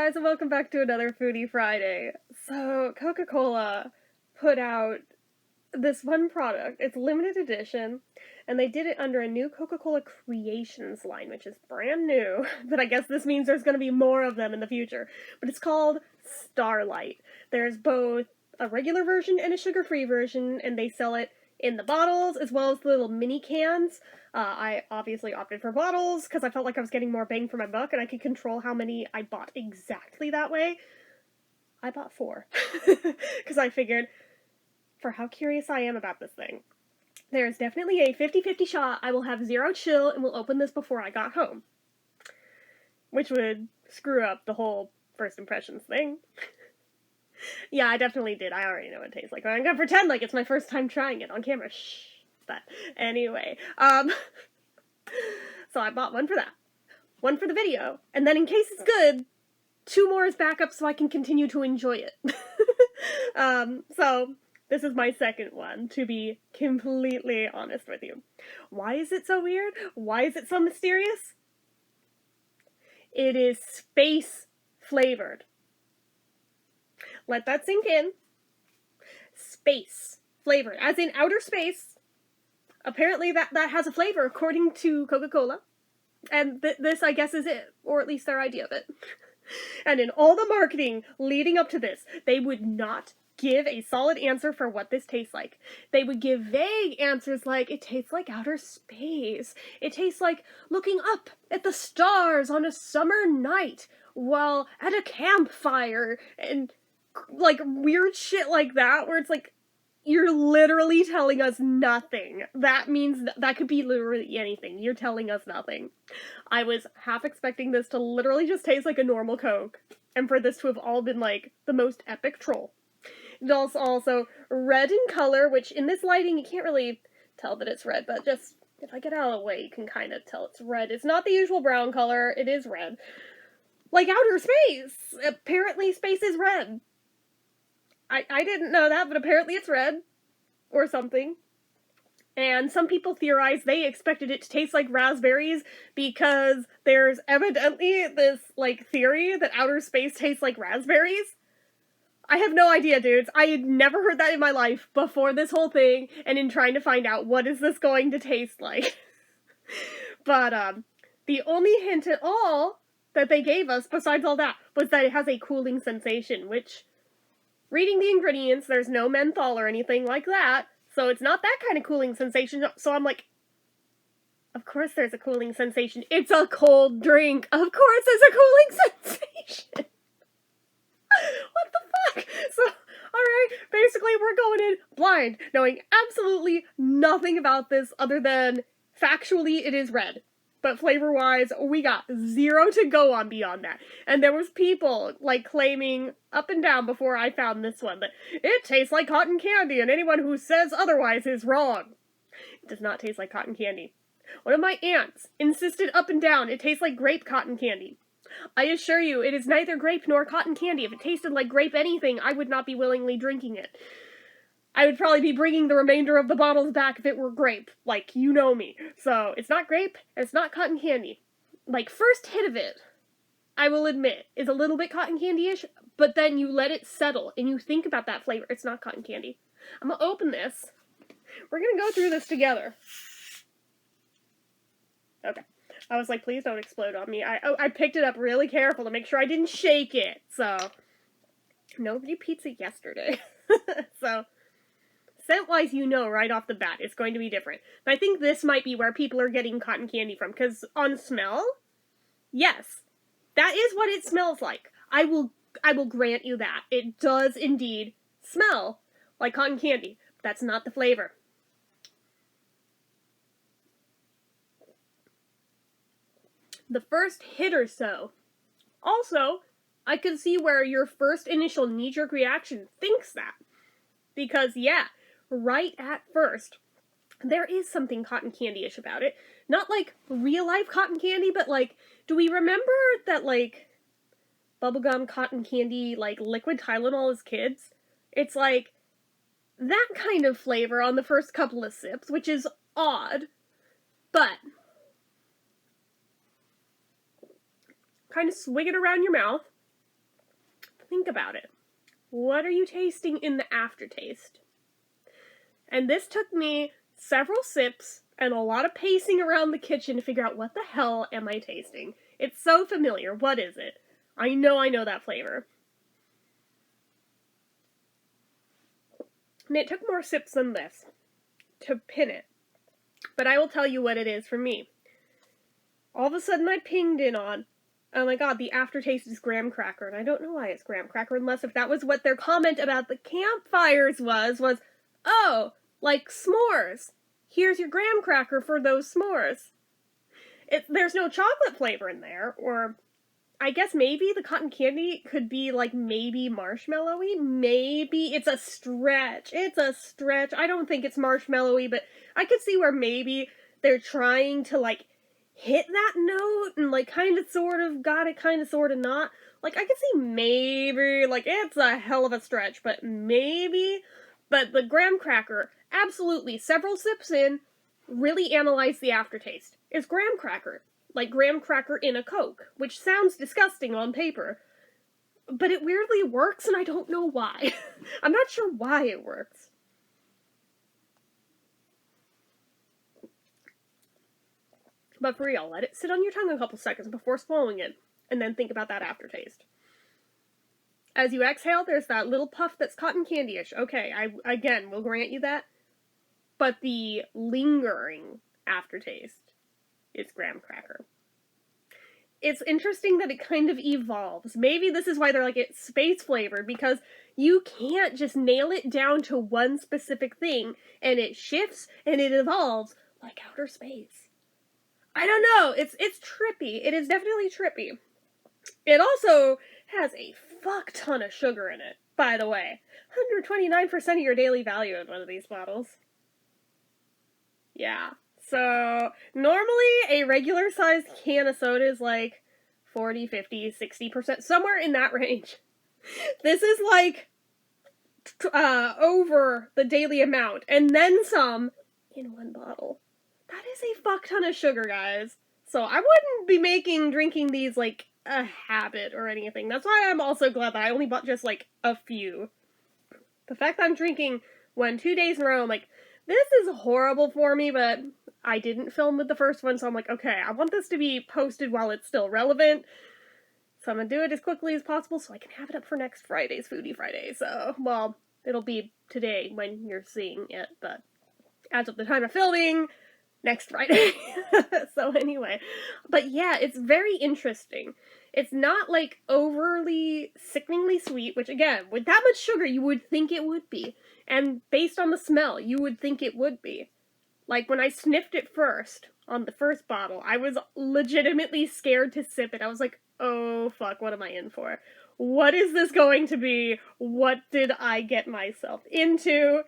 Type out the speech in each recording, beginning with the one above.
guys, and welcome back to another Foodie Friday. So, Coca-Cola put out this one product. It's limited edition, and they did it under a new Coca-Cola Creations line, which is brand new, but I guess this means there's going to be more of them in the future. But it's called Starlight. There's both a regular version and a sugar-free version, and they sell it in the bottles as well as the little mini cans. I obviously opted for bottles because I felt like I was getting more bang for my buck and I could control how many I bought exactly that way. I bought 4 because I figured, for how curious I am about this thing, there's definitely a 50-50 shot I will have 0 chill and will open this before I got home. Which would screw up the whole first impressions thing. Yeah, I definitely did. I already know what it tastes like. I'm gonna pretend like it's my first time trying it on camera. Shh. But anyway, so I bought one for that. One for the video. And then in case it's good, 2 more as backup so I can continue to enjoy it. So this is my second one, to be completely honest with you. Why is it so weird? Why is it so mysterious? It is space flavored. Let that sink in. Space flavored. As in outer space. Apparently that has a flavor according to Coca-Cola. And this, I guess, is it. Or at least their idea of it. And in all the marketing leading up to this, they would not give a solid answer for what this tastes like. They would give vague answers like, it tastes like outer space. It tastes like looking up at the stars on a summer night while at a campfire. And like weird shit like that where it's like, you're literally telling us nothing. That means that could be literally anything. You're telling us nothing. I was half expecting this to literally just taste like a normal Coke, and for this to have all been like the most epic troll. It's also red in color, which in this lighting you can't really tell that it's red, but just if I get out of the way you can kind of tell it's red. It's not the usual brown color, it is red. Like outer space! Apparently space is red. I didn't know that, but apparently it's red. Or something. And some people theorize they expected it to taste like raspberries because there's evidently this, like, theory that outer space tastes like raspberries. I have no idea, dudes. I had never heard that in my life before this whole thing, and in trying to find out what is this going to taste like. But, the only hint at all that they gave us, besides all that, was that it has a cooling sensation, which, reading the ingredients, there's no menthol or anything like that, so it's not that kind of cooling sensation. So I'm like, of course there's a cooling sensation. It's a cold drink. Of course there's a cooling sensation. What the fuck? So, alright, basically we're going in blind, knowing absolutely nothing about this other than factually it is red. But flavor-wise, we got 0 to go on beyond that. And there was people, like, claiming up and down before I found this one that it tastes like cotton candy, and anyone who says otherwise is wrong. It does not taste like cotton candy. One of my aunts insisted up and down it tastes like grape cotton candy. I assure you, it is neither grape nor cotton candy. If it tasted like grape anything, I would not be willingly drinking it. I would probably be bringing the remainder of the bottles back if it were grape. Like, you know me. So, it's not grape, and it's not cotton candy. Like, first hit of it, I will admit, is a little bit cotton candy-ish, but then you let it settle, and you think about that flavor. It's not cotton candy. I'm gonna open this. We're gonna go through this together. Okay. I was like, please don't explode on me. I picked it up really careful to make sure I didn't shake it. So, nobody pizza yesterday. So, scent-wise, you know right off the bat it's going to be different. But I think this might be where people are getting cotton candy from, because on smell, yes, that is what it smells like. I will grant you that. It does indeed smell like cotton candy. That's not the flavor. The first hit or so. Also, I could see where your first initial knee-jerk reaction thinks that. Because, yeah, right at first, there is something cotton candy-ish about it. Not like real-life cotton candy, but like, do we remember that, like, bubblegum cotton candy, like, liquid Tylenol as kids? It's like that kind of flavor on the first couple of sips, which is odd, but kind of swig it around your mouth, think about it. What are you tasting in the aftertaste? And this took me several sips and a lot of pacing around the kitchen to figure out what the hell am I tasting. It's so familiar. What is it? I know that flavor. And it took more sips than this to pin it. But I will tell you what it is for me. All of a sudden I pinged in on, oh my god, the aftertaste is graham cracker. And I don't know why it's graham cracker, unless if that was what their comment about the campfires was, oh, like s'mores. Here's your graham cracker for those s'mores. There's no chocolate flavor in there, or I guess maybe the cotton candy could be like maybe marshmallowy. Maybe it's a stretch. I don't think it's marshmallowy, but I could see where maybe they're trying to like hit that note and like kind of sort of got it, kind of sort of not. Like I could see maybe, like it's a hell of a stretch, but maybe. But the graham cracker, absolutely, several sips in, really analyze the aftertaste. It's graham cracker. Like graham cracker in a Coke, which sounds disgusting on paper, but it weirdly works and I don't know why. I'm not sure why it works. But for real, let it sit on your tongue a couple seconds before swallowing it, and then think about that aftertaste. As you exhale, there's that little puff that's cotton candy-ish. Okay, I again will grant you that. But the lingering aftertaste is graham cracker. It's interesting that it kind of evolves. Maybe this is why they're like it's space flavored, because you can't just nail it down to one specific thing, and it shifts and it evolves like outer space. I don't know. It's trippy. It is definitely trippy. It also has a fuck ton of sugar in it, by the way. 129% of your daily value in one of these bottles. Yeah. So, normally a regular sized can of soda is like 40, 50, 60%, somewhere in that range. This is like over the daily amount, and then some in one bottle. That is a fuck ton of sugar, guys. So I wouldn't be drinking these like a habit or anything. That's why I'm also glad that I only bought just like a few. The fact that I'm drinking 2 days in a row, I'm like, this is horrible for me, but I didn't film with the first one, so I'm like, okay, I want this to be posted while it's still relevant. So I'm gonna do it as quickly as possible so I can have it up for next Friday's Foodie Friday. So, well, it'll be today when you're seeing it, but as of the time of filming, next Friday. So anyway, but yeah, it's very interesting. It's not like overly sickeningly sweet, which again, with that much sugar, you would think it would be. And based on the smell, you would think it would be. Like when I sniffed it first, on the first bottle, I was legitimately scared to sip it. I was like, oh fuck, what am I in for? What is this going to be? What did I get myself into?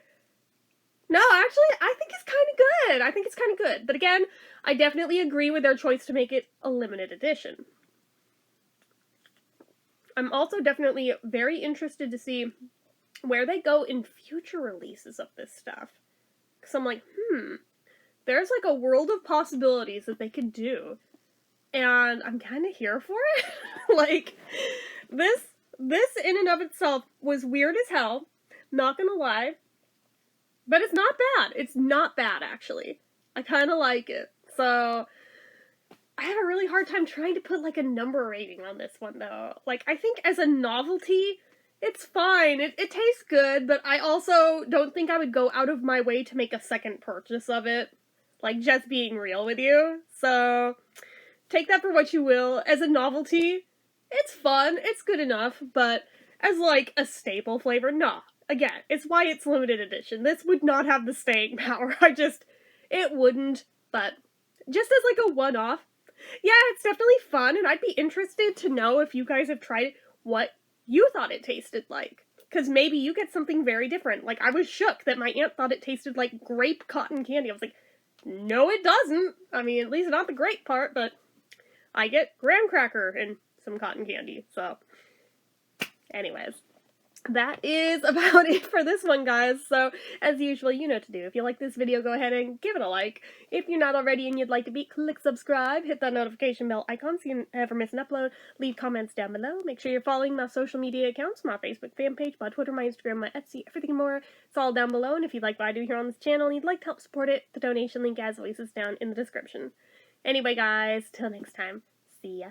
No, actually, I think it's kind of good. But again, I definitely agree with their choice to make it a limited edition. I'm also definitely very interested to see where they go in future releases of this stuff. Because I'm like, there's like a world of possibilities that they could do. And I'm kind of here for it. Like, this in and of itself was weird as hell. Not gonna lie. But it's not bad. It's not bad, actually. I kind of like it. So, I have a really hard time trying to put, like, a number rating on this one, though. Like, I think as a novelty, it's fine. It tastes good, but I also don't think I would go out of my way to make a second purchase of it. Like, just being real with you. So, take that for what you will. As a novelty, it's fun. It's good enough, but as, like, a staple flavor, no. Again, it's why it's limited edition. This would not have the staying power. It wouldn't, but just as like a one-off, yeah, it's definitely fun, and I'd be interested to know if you guys have tried it, what you thought it tasted like. Because maybe you get something very different. Like, I was shook that my aunt thought it tasted like grape cotton candy. I was like, no it doesn't. I mean, at least not the grape part, but I get graham cracker and some cotton candy, so. Anyways. that is about it for this one, guys. So, as usual, you know what to do. If you like this video, go ahead and give it a like. If you're not already and you'd like to be, click subscribe, hit that notification bell icon so you never miss an upload, leave comments down below. Make sure you're following my social media accounts, my Facebook fan page, my Twitter, my Instagram, my Etsy, everything and more. It's all down below, and if you like what I do here on this channel and you'd like to help support it, the donation link, as always, is down in the description. Anyway, guys, till next time, see ya.